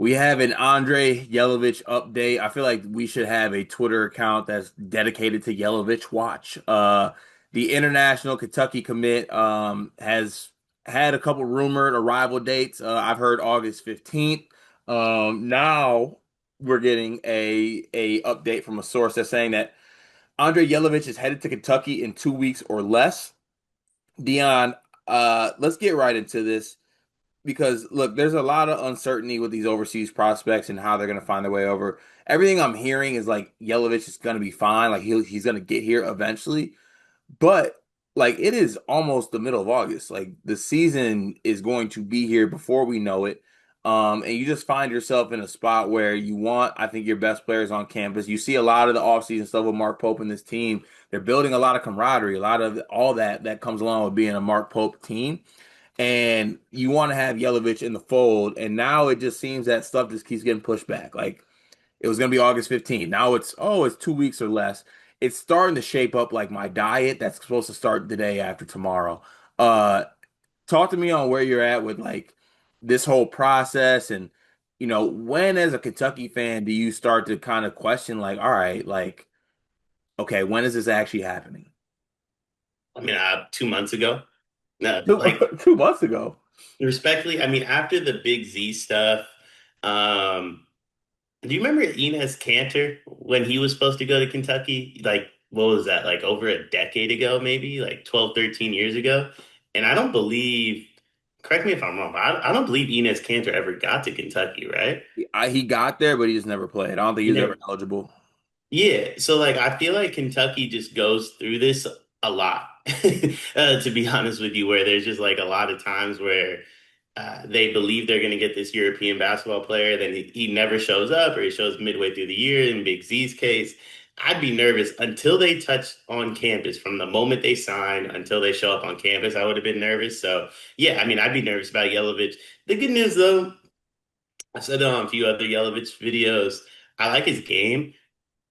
We have an Andrija Jelavic update. I feel like we should have a Twitter account that's dedicated to Yelovich Watch. The international Kentucky commit has had a couple rumored arrival dates. I've heard August 15th. Now we're getting a update from a source that's saying that Andrija Jelavic is headed to Kentucky in 2 weeks or less. Dion, let's get right into this because look, there's a lot of uncertainty with these overseas prospects and how they're going to find their way over. Everything I'm hearing is like Yelovich is going to be fine, like he's going to get here eventually, but like it is almost the middle of August. Like the season is going to be here before we know it. And you just find yourself in a spot where you want, I think, your best players on campus. You see a lot of the offseason stuff with Mark Pope and this team. They're building a lot of camaraderie, a lot of all that comes along with being a Mark Pope team, and you want to have Yelovich in the fold. And now it just seems that stuff just keeps getting pushed back. Like it was going to be August 15th. Now it's 2 weeks or less. It's starting to shape up like my diet that's supposed to start the day after tomorrow. Uh, Talk to me on where you're at with like this whole process, and when as a Kentucky fan do you start to kind of question like, all right, like, okay, when is this actually happening? I mean, 2 months ago. No, Two, like 2 months ago. respectfully, I mean, after the Big Z stuff, um, do you remember Enes Cantor when he was supposed to go to Kentucky? Like, what was that? Like over a decade ago, maybe like 12, 13 years ago. And I don't believe, correct me if I'm wrong, but I don't believe Enes Cantor ever got to Kentucky, right? He got there, but he just never played. I don't think he You was ever never. eligible. Yeah, so like I feel like Kentucky just goes through this a lot, to be honest with you, where there's just like a lot of times where they believe they're going to get this European basketball player, then he never shows up or he shows midway through the year. In Big Z's case, I'd be nervous until they touch on campus. From the moment they sign until they show up on campus, I would have been nervous. So yeah, I mean, I'd be nervous about Yelovich. The good news though, I said on a few other Yelovich videos, I like his game.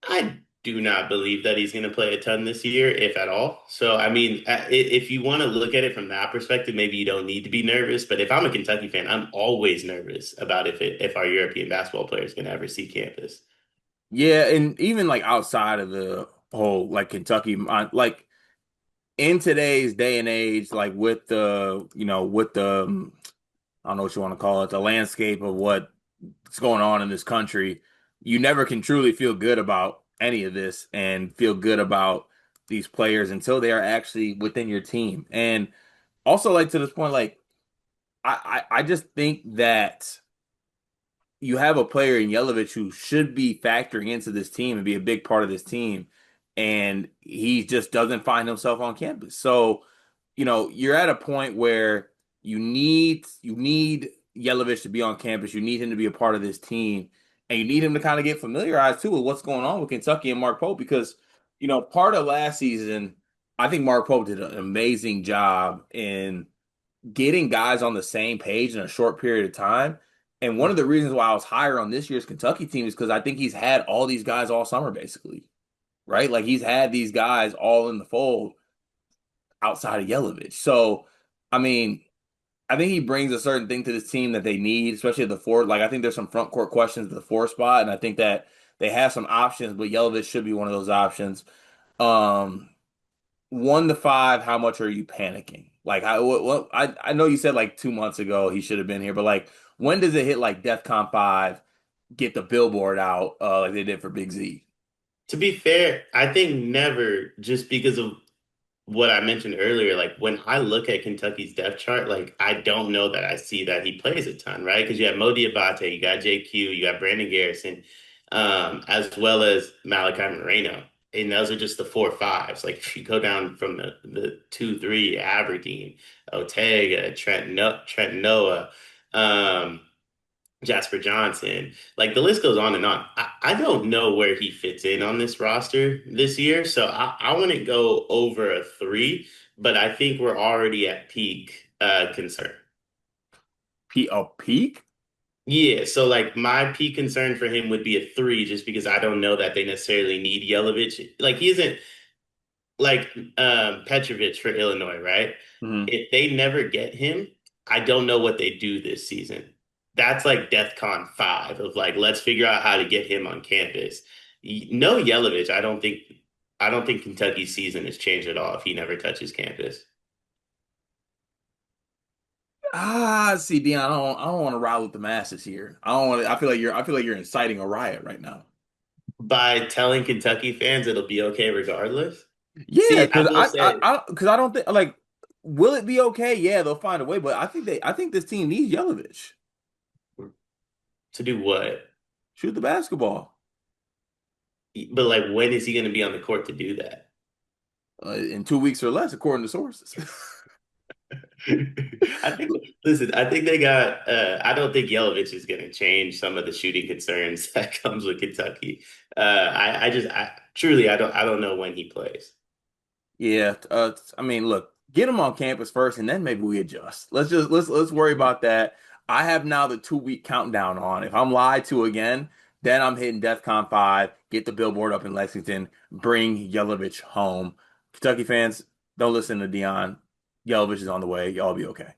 I do not believe that he's going to play a ton this year, if at all. So, I mean, if you want to look at it from that perspective, maybe you don't need to be nervous. But if I'm a Kentucky fan, I'm always nervous about if our European basketball players can ever see campus. Yeah, and even like outside of the whole like Kentucky, like in today's day and age, like with the I don't know what you want to call it, the landscape of what's going on in this country, you never can truly feel good about any of this and feel good about these players until they are actually within your team. And also, like to this point, like I just think that you have a player in Yelovich who should be factoring into this team and be a big part of this team, and he just doesn't find himself on campus. So, you're at a point where you need Yelovich to be on campus. You need him to be a part of this team, and you need him to kind of get familiarized too with what's going on with Kentucky and Mark Pope because, part of last season, I think Mark Pope did an amazing job in getting guys on the same page in a short period of time. And one of the reasons why I was higher on this year's Kentucky team is because I think he's had all these guys all summer, basically, right? Like he's had these guys all in the fold outside of Yelovich. So, I mean, I think he brings a certain thing to this team that they need, especially at the four. Like, I think there's some front court questions at the four spot, and I think that they have some options, but Yelovich should be one of those options. Um, 1 to 5, how much are you panicking? Like, I know you said like 2 months ago he should have been here, but like, when does it hit like DEFCON 5, get the billboard out like they did for Big Z? To be fair, I think never, just because of what I mentioned earlier. Like when I look at Kentucky's depth chart, like I don't know that I see that he plays a ton, right? Because you have Mo Diabate, you got JQ, you got Brandon Garrison, as well as Malachi Moreno. And those are just the four fives. Like if you go down from the 2, 3, Aberdeen, Otega, Trent Noah, um, Jasper Johnson. Like the list goes on and on. I don't know where he fits in on this roster this year. So I wouldn't go over a three, but I think we're already at peak concern. A peak? Yeah, so like my peak concern for him would be a three, just because I don't know that they necessarily need Yelovich. Like he isn't like Petrovic for Illinois, right? Mhm. If they never get him, I don't know what they do this season. that's like DEFCON 5 of like let's figure out how to get him on campus. No Yelovich, I don't think Kentucky's season has changed at all if he never touches campus. See, Dion, I don't want to rile with the masses here. I don't want to, I feel like you're inciting a riot right now. By telling Kentucky fans it'll be okay regardless. Yeah, See, I because will say because I don't think like will it be okay? Yeah, they'll find a way, but I think this team needs Yelovich. to do what? Shoot the basketball But like when is he going to be on the court to do that? in 2 weeks or less, according to sources. I think, listen, I think they got, I don't think Yelovich is going to change some of the shooting concerns that comes with Kentucky. Truly, I don't know when he plays. Yeah, I mean, look, get him on campus first, and then maybe we adjust. Let's worry about that. I have now the 2 week countdown on. If I'm lied to again, then I'm hitting DEFCON 5. Get the billboard up in Lexington. Bring Yelovich home. Kentucky fans, don't listen to Dion. Yelovich is on the way. Y'all be okay.